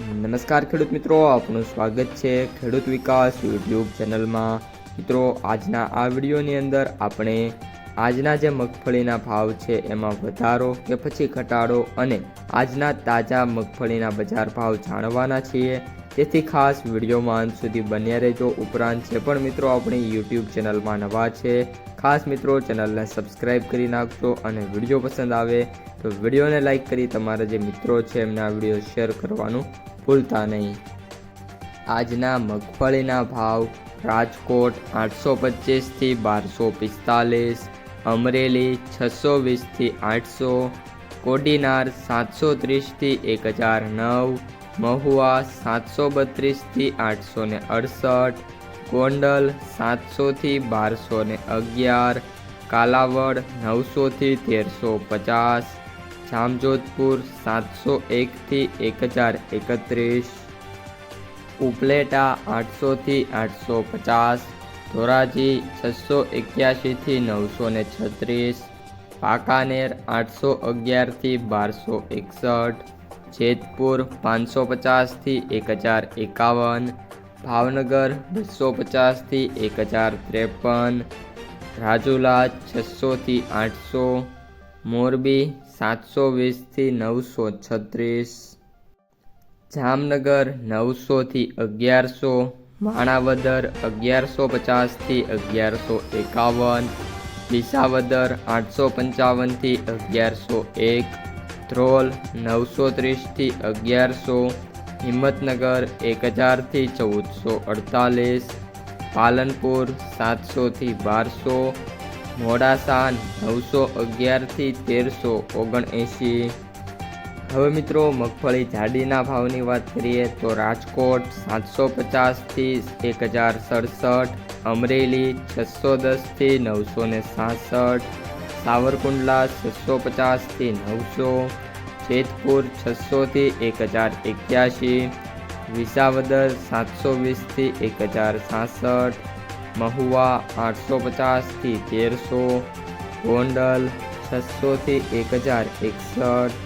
નમસ્કાર ખેડૂત મિત્રો, આપનું સ્વાગત છે ખેડૂત વિકાસ યુટ્યુબ ચેનલમાં। મિત્રો, આજના આ વિડીયોની અંદર આપણે આજના જે મગફળીના ભાવ છે એમાં વધારો કે પછી ઘટાડો અને આજના તાજા મગફળીના બજાર ભાવ જાણવાના છીએ। તેથી ખાસ વિડીયોમાં અંત સુધી બન્યા રહેજો। ઉપરાંત જે પણ મિત્રો આપણી યુટ્યુબ ચેનલમાં નવા છે, ખાસ મિત્રો ચેનલને સબસ્ક્રાઈબ કરી નાખજો અને વિડીયો પસંદ આવે તો વિડીયોને લાઈક કરી તમારા જે મિત્રો છે એમને આ વિડીયો શેર કરવાનું ભૂલતા નહીં। આજના મગફળીના ભાવ: રાજકોટ 825 થી 1245, અમરેલી 620 થી 800, કોડીનાર 730 થી 1009, મહુવા 732 થી 868, ગોંડલ 700 થી 1211, કાલાવડ 900 થી 1350, જામજોધપુર 701 થી 1031, ઉપલેટા 800 થી 850, ધોરાજી 681 થી 936, વાંકાનેર 811 થી 1261, જેતપુર 550 થી 1051, ભાવનગર 250 થી 1053, રાજુલા 600 થી 800, મોરબી 720 થી 936, જામનગર 900 થી 1100, માણાવદર 1150 થી 1151, વિસાવદર 855 થી 1101, ધ્રોલ 930 થી 1100, હિંમતનગર 1000 થી 1448, પાલનપુર 700 થી 1200, મોડાસા 911 થી 1379। હવે મિત્રો મગફળી જાડીના ભાવની વાત કરીએ તો રાજકોટ 750 થી 1067, અમરેલી 610 થી 966, સાવરકુંડલા 650 થી 900, જેતપુર 600 થી 1081, વિસાવદર 720 થી 1066, મહુવા 850 થી 1300, ગોંડલ 600 થી 1061,